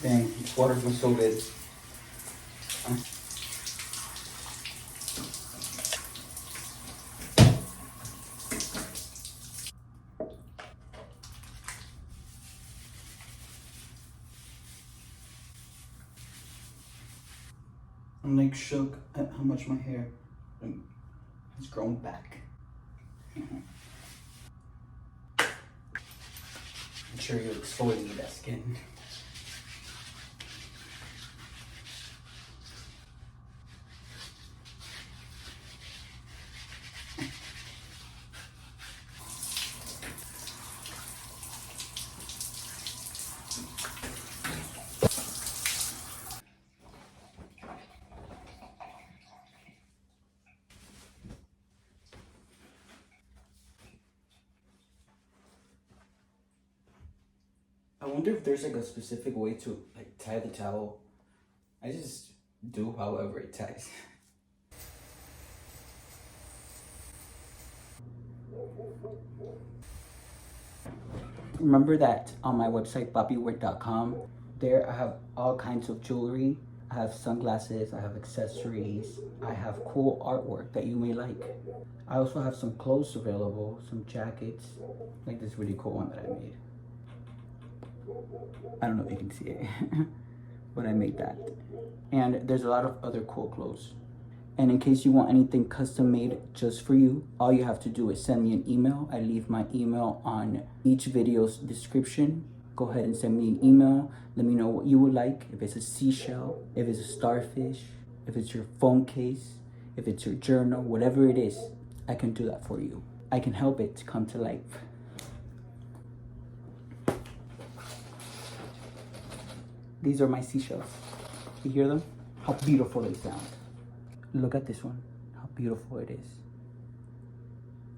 Dang, this water smells so good. I'm like shook at how much my hair has grown back. Make sure you exfoliate that skin. I wonder if there's like a specific way to like tie the towel. I just do however it ties. Remember that on my website papiwork.com, there I have all kinds of jewelry. I have sunglasses, I have accessories, I have cool artwork that you may like. I also have some clothes available, some jackets, like this really cool one that I made. I don't know if you can see it, but I made that. And there's a lot of other cool clothes. And in case you want anything custom made just for you, all you have to do is send me an email. I leave my email on each video's description. Go ahead and send me an email. Let me know what you would like. If it's a seashell, if it's a starfish, if it's your phone case, if it's your journal, whatever it is, I can do that for you. I can help it to come to life. These are my seashells. You hear them? How beautiful they sound. Look at this one. How beautiful it is.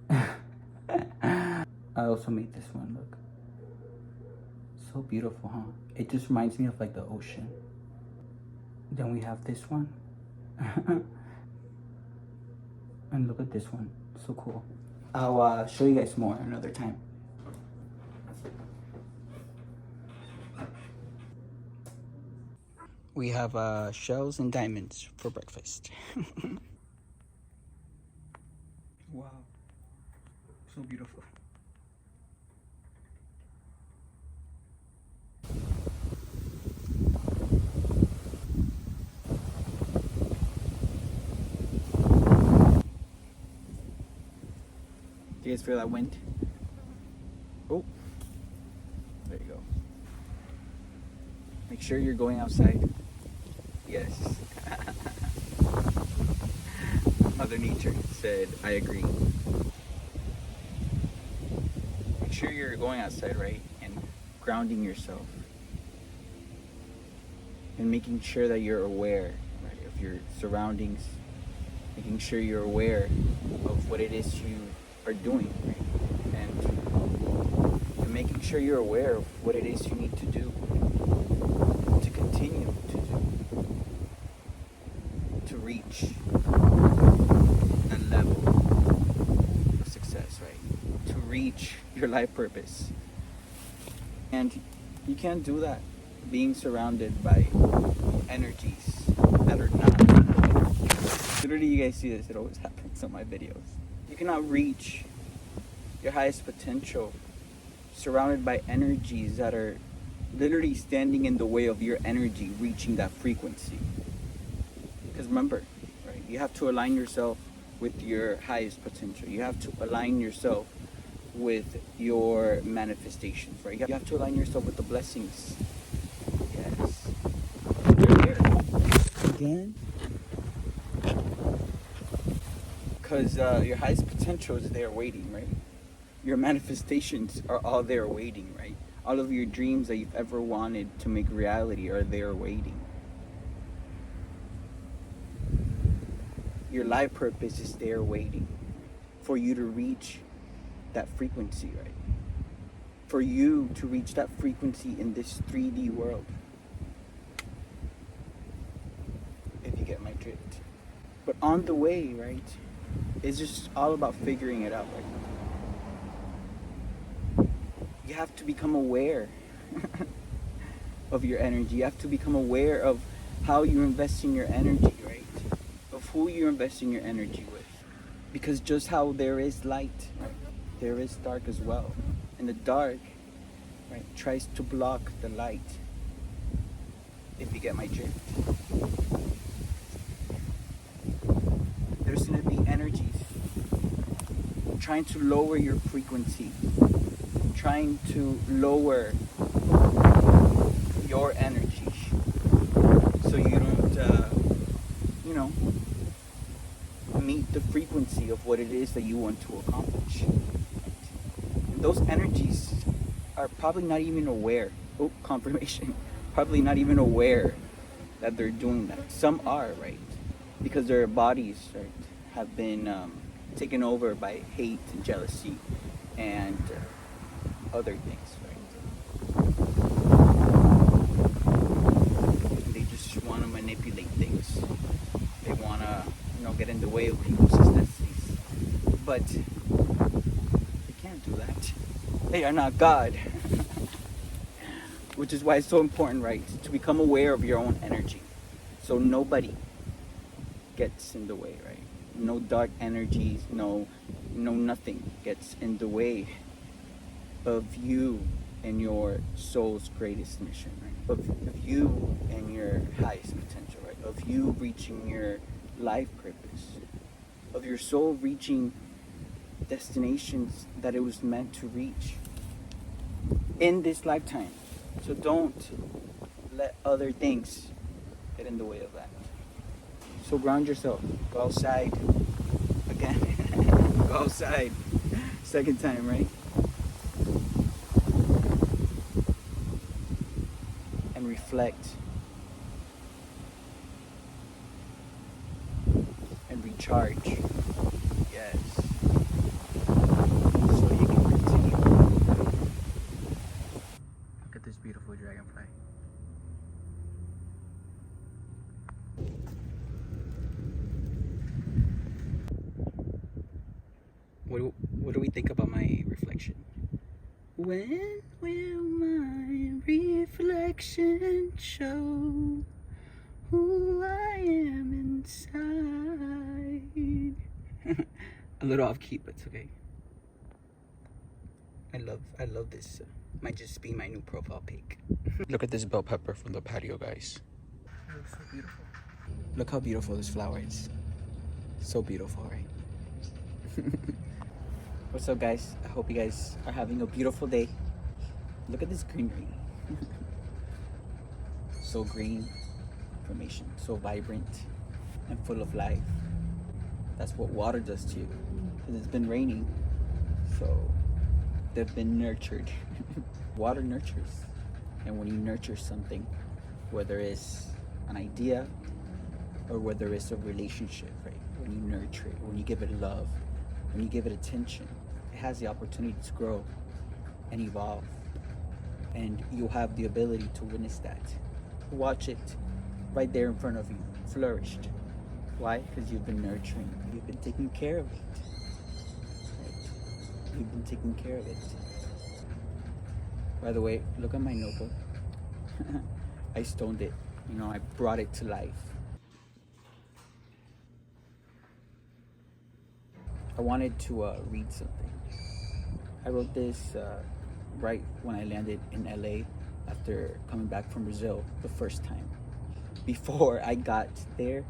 I also made this one, look. So beautiful, huh? It just reminds me of like the ocean. Then we have this one. And look at this one. So cool. I'll show you guys more another time. We have shells and diamonds for breakfast. Wow, so beautiful. Do you guys feel that wind? Oh, there you go. Make sure you're going outside. Yes. Mother Nature said, I agree. Make sure you're going outside, right? And grounding yourself. And making sure that you're aware, right, of your surroundings. Making sure you're aware of what it is you are doing, right? And making sure you're aware of what it is you need to do to continue to do. To reach that level of success, right? To reach your life purpose. And you can't do that being surrounded by energies that are not. Literally, you guys see this, it always happens on my videos. You cannot reach your highest potential surrounded by energies that are literally standing in the way of your energy reaching that frequency. Because remember, right, you have to align yourself with your highest potential. You have to align yourself with your manifestations, right? You have to align yourself with the blessings. Yes. They're there. Again. Because your highest potential is there waiting, right? Your manifestations are all there waiting, right? All of your dreams that you've ever wanted to make reality are there waiting. Your life purpose is there waiting for you to reach that frequency, right? For you to reach that frequency in this 3D world. If you get my drift. But on the way, right? It's just all about figuring it out, right? You have to become aware of your energy. You have to become aware of how you're investing your energy, right? Of who you're investing your energy with. Because just how there is light, right, there is dark as well. And the dark, right, tries to block the light. If you get my drift. There's going to be energies trying to lower your frequency, trying to lower your energy so you don't, meet the frequency of what it is that you want to accomplish. And those energies are probably not even aware. Oh, confirmation. Probably not even aware that they're doing that. Some are, right? Because their bodies, right, have been taken over by hate and jealousy and other things, right? And they just want to manipulate things. They want to, get in the way of people's necessities. But they can't do that. They are not God. Which is why it's so important, right, to become aware of your own energy. So nobody gets in the way, right? No dark energies, no nothing gets in the way of you and your soul's greatest mission, right? Of you and your highest potential, right? Of you reaching your life purpose. Of your soul reaching destinations that it was meant to reach in this lifetime. So don't let other things get in the way of that. So ground yourself. Go outside. Again. Go outside. Second time, right? And reflect. And recharge. Yes. So you can continue. Look at this beautiful dragonfly. What do we think about my reflection? When will my reflection show who I am inside? A little off key, but it's okay. I love this. Might just be my new profile pic. Look at this bell pepper from the patio, guys. It looks so beautiful. Look how beautiful this flower is. So beautiful, right? What's up, guys? I hope you guys are having a beautiful day. Look at this greenery. So green, formation, so vibrant and full of life. That's what water does to you. Because it's been raining, so they've been nurtured. Water nurtures. And when you nurture something, whether it's an idea or whether it's a relationship, right? When you nurture it, when you give it love, when you give it attention, it has the opportunity to grow and evolve. And you'll have the ability to witness that. Watch it right there in front of you, flourished. Why? Because you've been nurturing, you've been taking care of it. Right? You've been taking care of it. By the way, look at my notebook. I stoned it. I brought it to life. I wanted to read something. I wrote this right when I landed in LA after coming back from Brazil the first time. Before I got there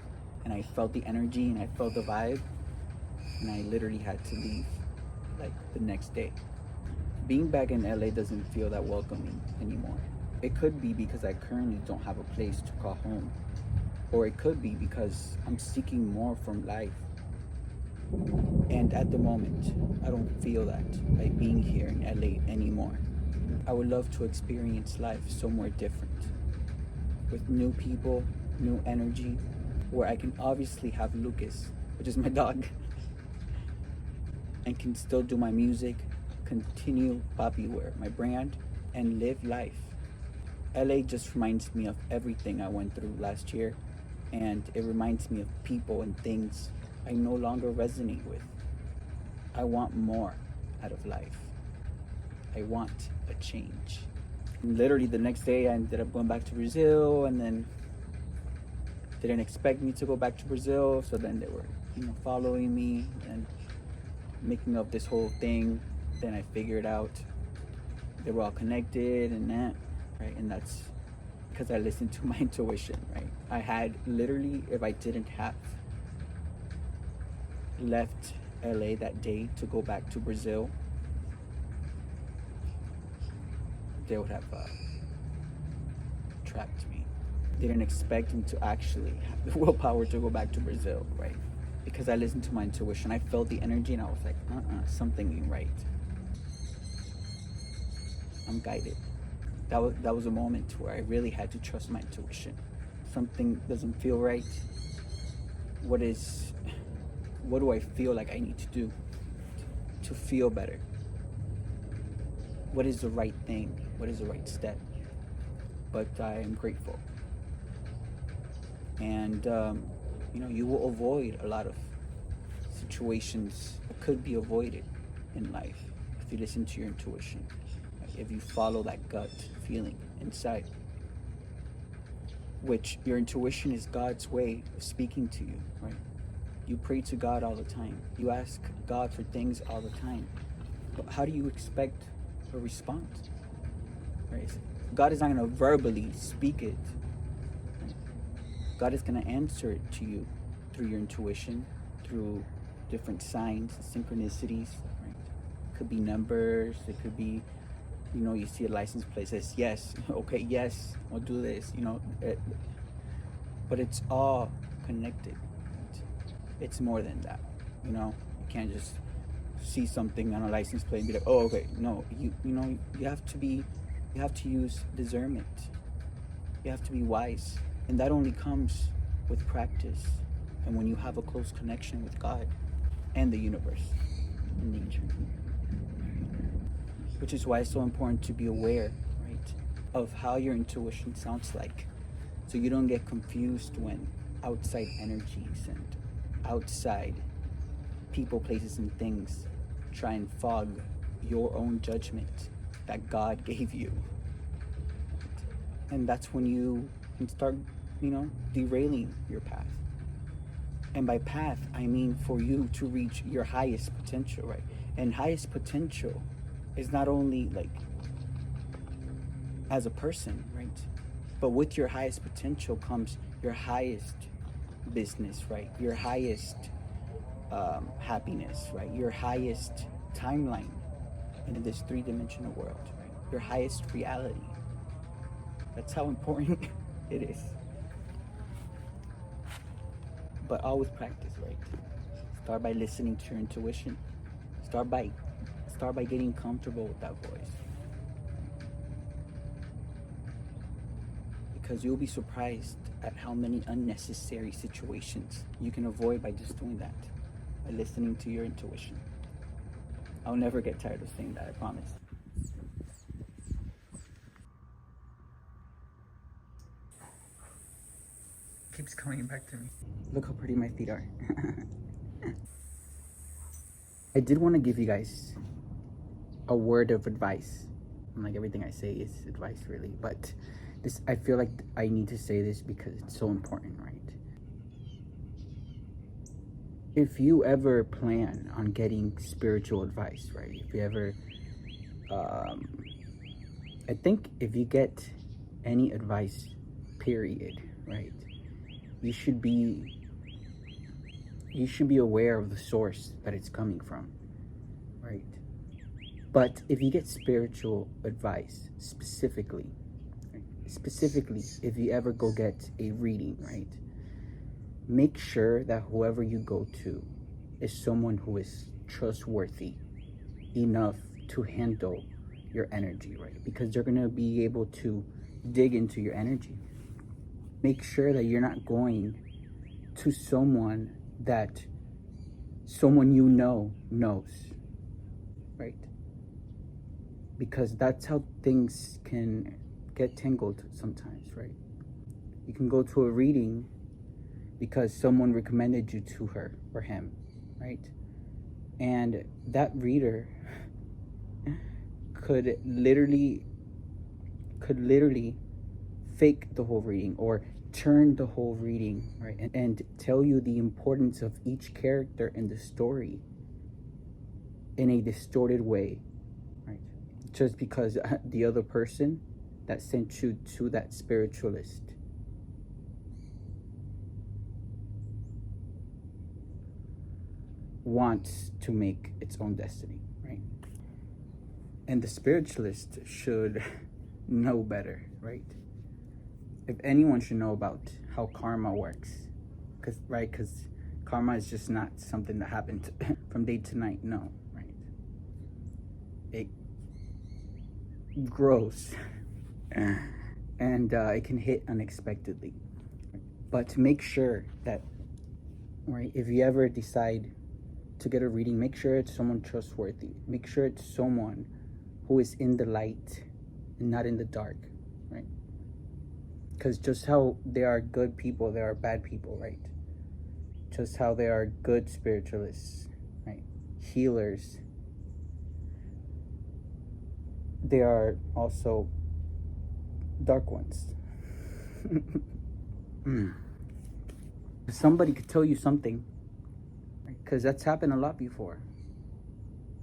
and I felt the energy and I felt the vibe, and I literally had to leave like the next day. Being back in LA doesn't feel that welcoming anymore. It could be because I currently don't have a place to call home, or it could be because I'm seeking more from life. And at the moment, I don't feel that by being here in LA anymore. I would love to experience life somewhere different, with new people, new energy, where I can obviously have Lucas, which is my dog, and can still do my music, continue PAPI wear, my brand, and live life. LA just reminds me of everything I went through last year, and it reminds me of people and things I no longer resonate with. I want more out of life. I want a change. Literally the next day I ended up going back to Brazil, and then didn't expect me to go back to Brazil, so then they were, following me and making up this whole thing. Then I figured out they were all connected and that, right? And that's because I listened to my intuition, right? I had literally, if I didn't have left LA that day to go back to Brazil, they would have trapped me. Didn't expect me to actually have the willpower to go back to Brazil, right? Because I listened to my intuition. I felt the energy and I was like, something ain't right. I'm guided. That was a moment where I really had to trust my intuition. Something doesn't feel right. What do I feel like I need to do to feel better? What is the right thing? What is the right step? But I am grateful. And, you will avoid a lot of situations that could be avoided in life if you listen to your intuition, right? If you follow that gut feeling inside, which your intuition is God's way of speaking to you, right? You pray to God all the time. You ask God for things all the time. But how do you expect a response? Right? God is not going to verbally speak it. Right? God is going to answer it to you through your intuition, through different signs, synchronicities. Right? It could be numbers. It could be, you see a license plate says yes. Okay, yes, I'll do this. But it's all connected. Right? It's more than that. You can't just see something on a license plate and be like, oh, okay. No, you have to use discernment. You have to be wise, and that only comes with practice and when you have a close connection with God and the universe and nature. Which is why it's so important to be aware, right, of how your intuition sounds like, so you don't get confused when outside energies and outside people, places, and things try and fog your own judgment that God gave you. And that's when you can start, derailing your path. And by path, I mean for you to reach your highest potential, right? And highest potential is not only like as a person, right? But with your highest potential comes your highest business, right? Your highest happiness, right? Your highest timeline in this three-dimensional world, right? Your highest reality. That's how important it is. But always practice, right? Start by listening to your intuition. Start by getting comfortable with that voice. Because you'll be surprised at how many unnecessary situations you can avoid by just doing that, by listening to your intuition. I'll never get tired of saying that, I promise. Keeps coming back to me. Look how pretty my feet are. I did want to give you guys a word of advice. Like everything I say is advice, really, but I feel like I need to say this because it's so important, right? If you ever plan on getting spiritual advice, right? If you ever, I think if you get any advice, period, right? You should be aware of the source that it's coming from, right? But if you get spiritual advice, specifically, if you ever go get a reading, right? Make sure that whoever you go to is someone who is trustworthy enough to handle your energy, right? Because they're gonna be able to dig into your energy. Make sure that you're not going to someone that someone knows, right? Because that's how things can get tangled sometimes, right? You can go to a reading because someone recommended you to her or him, right? And that reader could literally could literally fake the whole reading or turn the whole reading, right? And tell you the importance of each character in the story in a distorted way, right? Just because the other person that sent you to that spiritualist wants to make its own destiny, right? And the spiritualist should know better, right? If anyone should know about how karma works, because karma is just not something that happens from day to night. No, right? It grows and it can hit unexpectedly. But make sure that, right, if you ever decide to get a reading, make sure it's someone trustworthy. Make sure it's someone who is in the light and not in the dark, right? Because just how there are good people, there are bad people, right? Just how there are good spiritualists, right? Healers, there are also dark ones. Somebody could tell you something, because that's happened a lot before,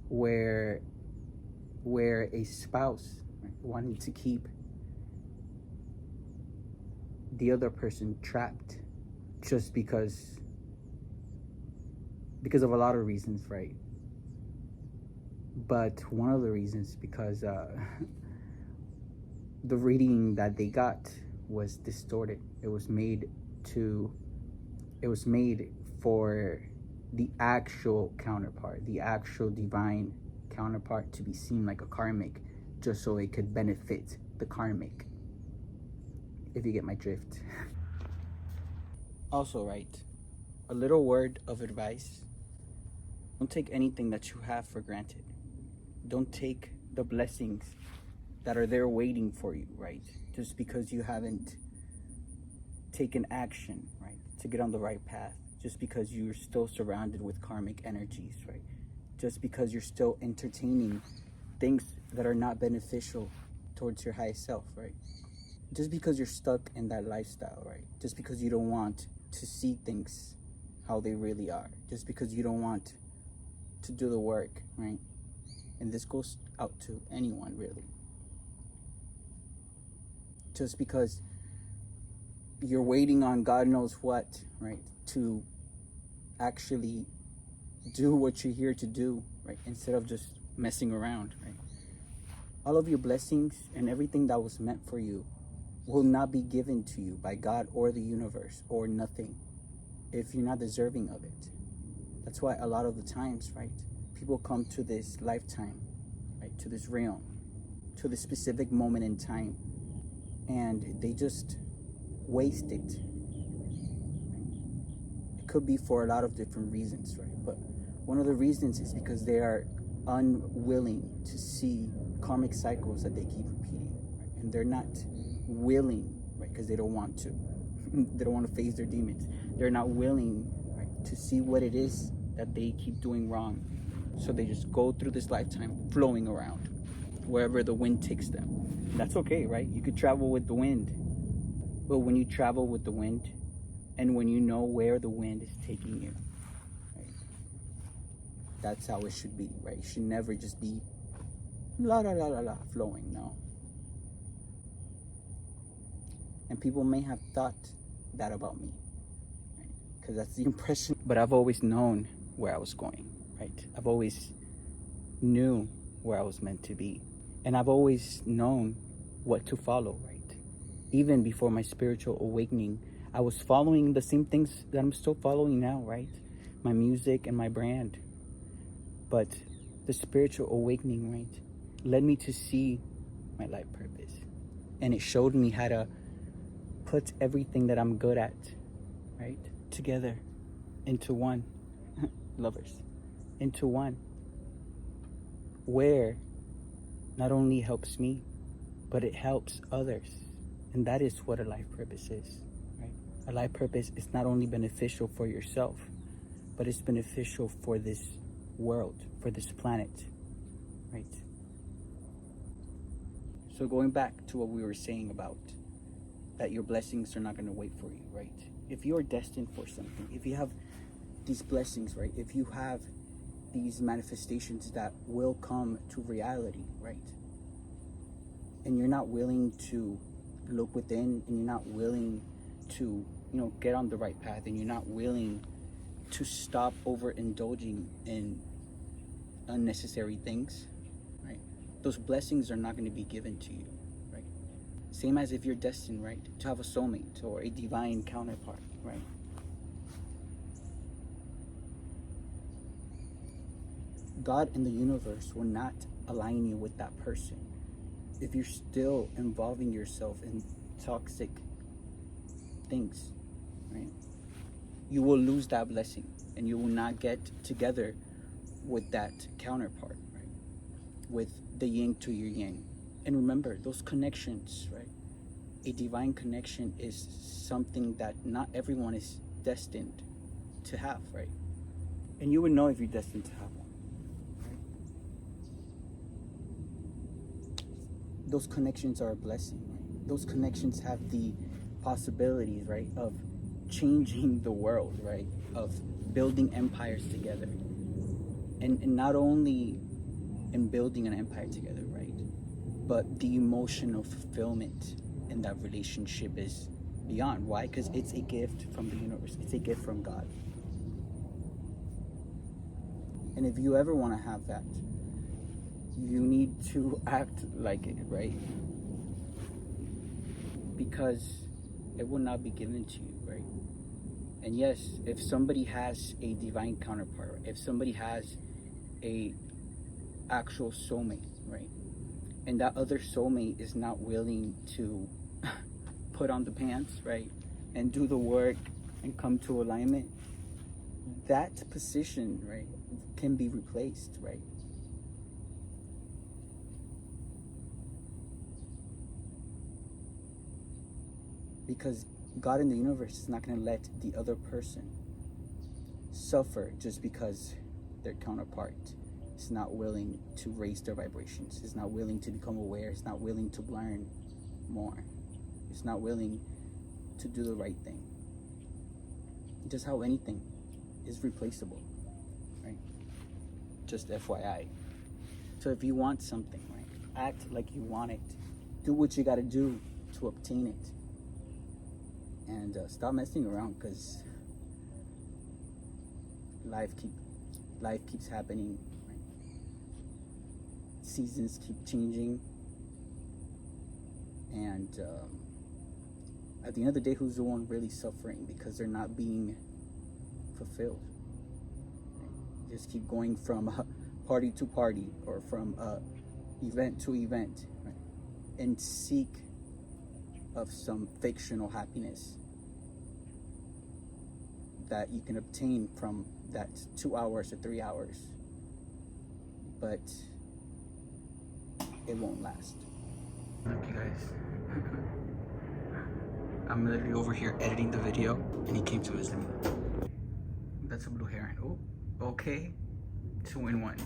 where a spouse, right, wanted to keep the other person trapped just because of a lot of reasons, right? But one of the reasons because the reading that they got was distorted. It was made for the actual counterpart, the actual divine counterpart, to be seen like a karmic, just so it could benefit the karmic, if you get my drift. Also, right, a little word of advice: don't take anything that you have for granted. Don't take the blessings that are there waiting for you, right? Just because you haven't taken action, right, to get on the right path. Just because you're still surrounded with karmic energies, right? Just because you're still entertaining things that are not beneficial towards your highest self, right? Just because you're stuck in that lifestyle, right? Just because you don't want to see things how they really are. Just because you don't want to do the work, right? And this goes out to anyone, really. Just because you're waiting on God knows what, right, to actually do what you're here to do, right, instead of just messing around, right? All of your blessings and everything that was meant for you will not be given to you by God or the universe or nothing if you're not deserving of it. That's why a lot of the times, right, people come to this lifetime, right, to this realm, to this specific moment in time, and they just waste it. It could be for a lot of different reasons, right? But one of the reasons is because they are unwilling to see karmic cycles that they keep repeating, right? And they're not willing, right, because they don't want to. They don't want to face their demons. They're not willing, right, to see what it is that they keep doing wrong. So they just go through this lifetime flowing around wherever the wind takes them. And that's okay, right? You could travel with the wind. But when you travel with the wind, and when you know where the wind is taking you, right, that's how it should be, right? It should never just be la la la la la flowing, no. And people may have thought that about me, right? Because that's the impression. But I've always known where I was going, right? I've always knew where I was meant to be. And I've always known what to follow, right? Even before my spiritual awakening, I was following the same things that I'm still following now, right? My music and my brand. But the spiritual awakening, right, led me to see my life purpose. And it showed me how to put everything that I'm good at, right, together into one. Lovers, into one. Where not only helps me, but it helps others. And that is what a life purpose is, right? A life purpose is not only beneficial for yourself, but it's beneficial for this world, for this planet, right? So going back to what we were saying about that your blessings are not going to wait for you, right? If you are destined for something, if you have these blessings, right? If you have these manifestations that will come to reality, right? And you're not willing to look within, and you're not willing to, get on the right path, and you're not willing to stop overindulging in unnecessary things, right? Those blessings are not going to be given to you, right? Same as if you're destined, right, to have a soulmate or a divine counterpart, right? God and the universe will not align you with that person if you're still involving yourself in toxic things, right? You will lose that blessing, and you will not get together with that counterpart, right? With the yin to your yang. And remember, those connections, right? A divine connection is something that not everyone is destined to have, right? And you would know if you're destined to have one, right? Those connections are a blessing, right? Those connections have the possibilities, right, of changing the world, right, of building empires together. And not only in building an empire together, right, but the emotional fulfillment in that relationship is beyond. Why? Because it's a gift from the universe. It's a gift from God. And if you ever want to have that, you need to act like it, right? Because it will not be given to you, right? And yes, if somebody has a divine counterpart, if somebody has a actual soulmate, right, and that other soulmate is not willing to put on the pants, right, and do the work and come to alignment, that position, right, can be replaced, right? Because God in the universe is not going to let the other person suffer just because their counterpart is not willing to raise their vibrations, is not willing to become aware, is not willing to learn more, is not willing to do the right thing. Just how anything is replaceable, right? Just FYI. So if you want something, right, act like you want it. Do what you got to do to obtain it. And stop messing around, because life keeps happening, right? Seasons keep changing, and at the end of the day, who's the one really suffering because they're not being fulfilled, right? Just keep going from party to party, or from event to event, right? And seek of some fictional happiness that you can obtain from that 2 hours or 3 hours, but it won't last. Okay guys, I'm literally over here editing the video, and he came to visit me. That's a blue heron. Oh, okay, 2 in 1.